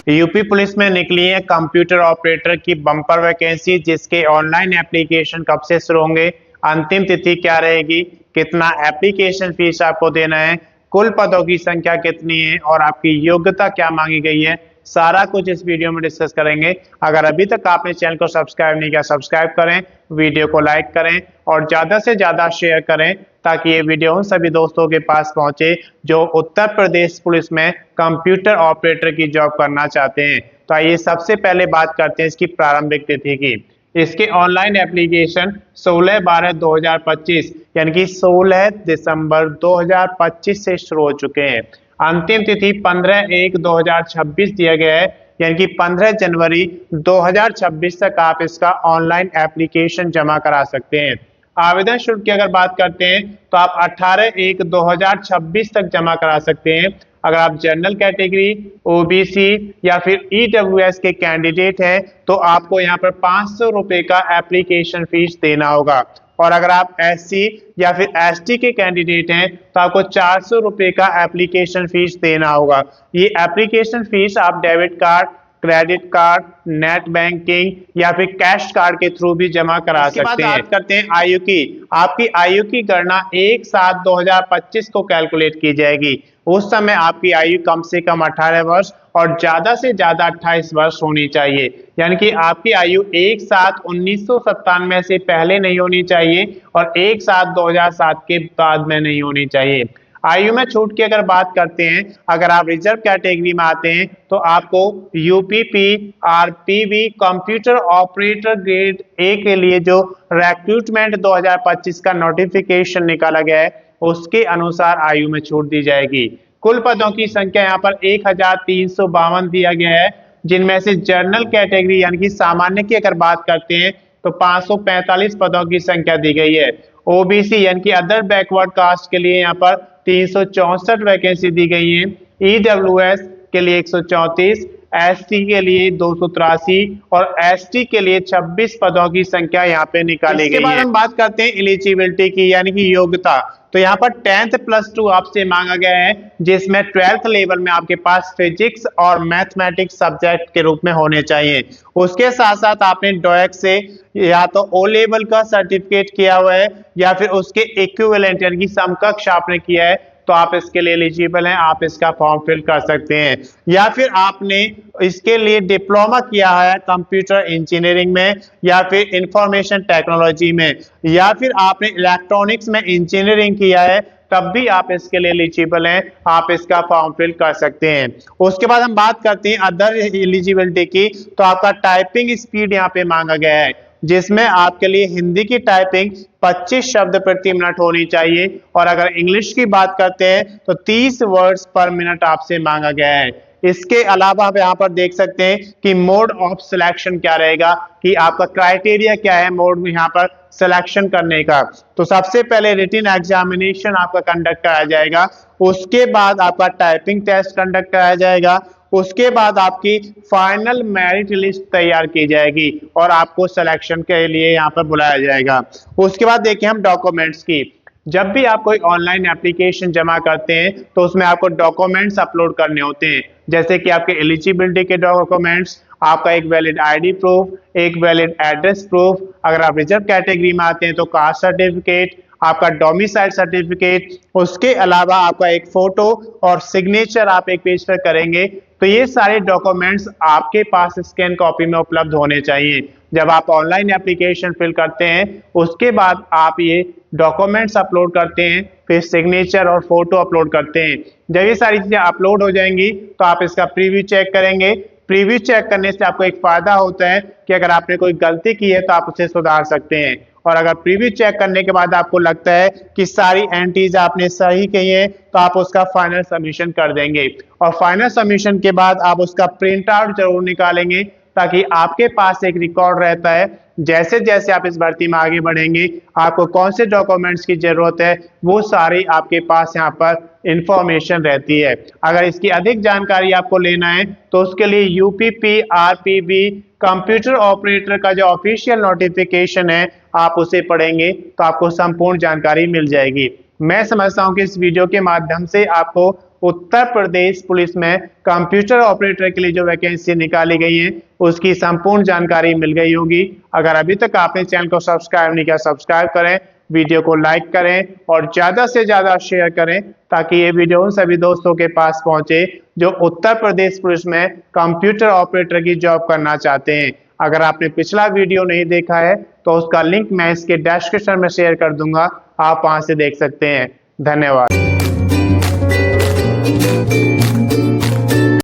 UP police में निकली है कंप्यूटर ऑपरेटर की बम्पर वैकेंसी, जिसके ऑनलाइन एप्लीकेशन कब से शुरू होंगे, अंतिम तिथि क्या रहेगी, कितना एप्लीकेशन फीस आपको देना है, कुल पदों की संख्या कितनी है और आपकी योग्यता क्या मांगी गई है, सारा कुछ इस वीडियो में डिस्कस करेंगे। अगर अभी तक आपने चैनल को सब्सक्राइब नहीं किया, सब्सक्राइब करें, वीडियो को लाइक करें और ज्यादा से ज्यादा शेयर करें ताकि ये वीडियो उन सभी दोस्तों के पास पहुंचे जो उत्तर प्रदेश पुलिस में कंप्यूटर ऑपरेटर की जॉब करना चाहते हैं। तो आइए सबसे पहले बात करते हैं इसकी प्रारंभिक तिथि की। इसके ऑनलाइन एप्लीकेशन 16/12/2025 यानी कि 16 दिसंबर 2025 से शुरू हो चुके हैं। अंतिम तिथि 15/1/2026 दिया गया है, यानी कि 15 जनवरी 2026 तक आप इसका ऑनलाइन एप्लीकेशन जमा करा सकते हैं। आवेदन शुल्क की अगर बात करते हैं तो आप 18/1/2026 तक जमा करा सकते हैं। अगर आप जनरल कैटेगरी, ओबीसी या फिर ईडब्ल्यूएस के कैंडिडेट हैं तो आपको यहाँ पर 500 रुपए का एप्लीकेशन फीस देना होगा, और अगर आप एससी या फिर एसटी के कैंडिडेट हैं तो आपको 400 रुपए का एप्लीकेशन फीस देना होगा। ये एप्लीकेशन फीस आप debit card, credit card, net banking या फिर कैश कार्ड के थ्रू भी जमा करा सकते हैं। बात करते हैं आयु की। आपकी आयु की गणना 1/7/2025 को कैलकुलेट की जाएगी। उस समय आपकी आयु कम से कम 18 वर्ष और ज्यादा से ज्यादा 28 वर्ष होनी चाहिए, यानी कि आपकी आयु 1/7/1997 से पहले नहीं होनी चाहिए और 1/7/2007 के बाद में नहीं होनी चाहिए। आयु में छूट की अगर बात करते हैं, अगर आप रिजर्व कैटेगरी में आते हैं तो आपको UPP RPB computer operator grade A के लिए जो रिक्रूटमेंट 2025 का नोटिफिकेशन निकाला गया है उसके अनुसार आयु में छूट दी जाएगी। कुल पदों की संख्या यहाँ पर 1352 दिया गया है, जिनमें से जनरल कैटेगरी यानी कि सामान्य की अगर बात करते हैं तो 545 पदों की संख्या दी गई है। ओबीसी यानी कि अदर बैकवर्ड कास्ट के लिए यहाँ पर 364 वैकेंसी दी गई है। ईडब्ल्यूएस के लिए 134, एससी के लिए 283 और एसटी के लिए 26 पदों की संख्या यहाँ पे निकाली गई है। इसके बाद हम बात करते हैं एलिजिबिलिटी की यानी कि योग्यता। तो यहाँ पर 10th +2 आपसे मांगा गया है, जिसमें 12th लेवल में आपके पास फिजिक्स और मैथमेटिक्स सब्जेक्ट के रूप में होने चाहिए। उसके साथ साथ आपने डोएक से या तो ओ लेवल का सर्टिफिकेट किया हुआ है या फिर उसके इक्विवेलेंट यानी कि समकक्ष आपने किया है तो आप इसके लिए एलिजिबल हैं, आप इसका फॉर्म फिल कर सकते हैं। या फिर आपने इसके लिए डिप्लोमा किया है कंप्यूटर इंजीनियरिंग में या फिर इंफॉर्मेशन टेक्नोलॉजी में या फिर आपने इलेक्ट्रॉनिक्स में इंजीनियरिंग किया है, तब भी आप इसके लिए एलिजिबल हैं, आप इसका फॉर्म फिल कर सकते हैं। उसके बाद हम बात करते हैं अदर एलिजिबिलिटी की। तो आपका टाइपिंग स्पीड यहाँ पे मांगा गया है, जिसमें आपके लिए हिंदी की टाइपिंग 25 शब्द प्रति मिनट होनी चाहिए, और अगर इंग्लिश की बात करते हैं तो 30 वर्ड्स पर मिनट आपसे मांगा गया है। इसके अलावा आप यहाँ पर देख सकते हैं कि मोड ऑफ सिलेक्शन क्या रहेगा, कि आपका क्राइटेरिया क्या है मोड में यहाँ पर सिलेक्शन करने का। तो सबसे पहले रिटन एग्जामिनेशन आपका कंडक्ट कराया जाएगा, उसके बाद आपका टाइपिंग टेस्ट कंडक्ट कराया जाएगा, उसके बाद आपकी फाइनल मेरिट लिस्ट तैयार की जाएगी और आपको सिलेक्शन के लिए यहाँ पर बुलाया जाएगा। उसके बाद देखिए हम डॉक्यूमेंट्स की। जब भी आप कोई ऑनलाइन एप्लीकेशन जमा करते हैं तो उसमें आपको डॉक्यूमेंट्स अपलोड करने होते हैं, जैसे कि आपके एलिजिबिलिटी के डॉक्यूमेंट्स, आपका एक वैलिड आईडी प्रूफ, एक वैलिड एड्रेस प्रूफ, अगर आप रिजर्व कैटेगरी में आते हैं तो कास्ट सर्टिफिकेट, आपका डोमिसाइल सर्टिफिकेट, उसके अलावा आपका एक फोटो और सिग्नेचर आप एक पेज पर करेंगे। तो ये सारे डॉक्यूमेंट्स आपके पास स्कैन कॉपी में उपलब्ध होने चाहिए। जब आप ऑनलाइन एप्लीकेशन फिल करते हैं उसके बाद आप ये डॉक्यूमेंट्स अपलोड करते हैं, फिर सिग्नेचर और फोटो अपलोड करते हैं। जब ये सारी चीजें अपलोड हो जाएंगी तो आप इसका प्रीव्यू चेक करेंगे। प्रीव्यू चेक करने से आपको एक फायदा होता है कि अगर आपने कोई गलती की है तो आप उसे सुधार सकते हैं, और अगर प्रीव्यू चेक करने के बाद आपको लगता है कि सारी एंट्रीज आपने सही कही है तो आप उसका फाइनल सबमिशन कर देंगे, और फाइनल सबमिशन के बाद आप उसका प्रिंट आउट जरूर निकालेंगे ताकि आपके पास एक रिकॉर्ड रहता है। जैसे जैसे आप इस भर्ती में आगे बढ़ेंगे आपको कौन से डॉक्यूमेंट्स की जरूरत है वो सारी आपके पास यहाँ पर इंफॉर्मेशन रहती है। अगर इसकी अधिक जानकारी आपको लेना है तो उसके लिए यूपीपी आरपीबी कंप्यूटर ऑपरेटर का जो ऑफिशियल नोटिफिकेशन है आप उसे पढ़ेंगे तो आपको संपूर्ण जानकारी मिल जाएगी। मैं समझता हूं कि इस वीडियो के माध्यम से आपको उत्तर प्रदेश पुलिस में कंप्यूटर ऑपरेटर के लिए जो वैकेंसी निकाली गई है उसकी संपूर्ण जानकारी मिल गई होगी। अगर अभी तक आपने चैनल को सब्सक्राइब नहीं किया, सब्सक्राइब करें, वीडियो को लाइक करें और ज्यादा से ज्यादा शेयर करें ताकि ये वीडियो उन सभी दोस्तों के पास पहुंचे जो उत्तर प्रदेश पुलिस में कंप्यूटर ऑपरेटर की जॉब करना चाहते हैं। अगर आपने पिछला वीडियो नहीं देखा है तो उसका लिंक मैं इसके डिस्क्रिप्शन में शेयर कर दूंगा, आप वहां से देख सकते हैं। धन्यवाद।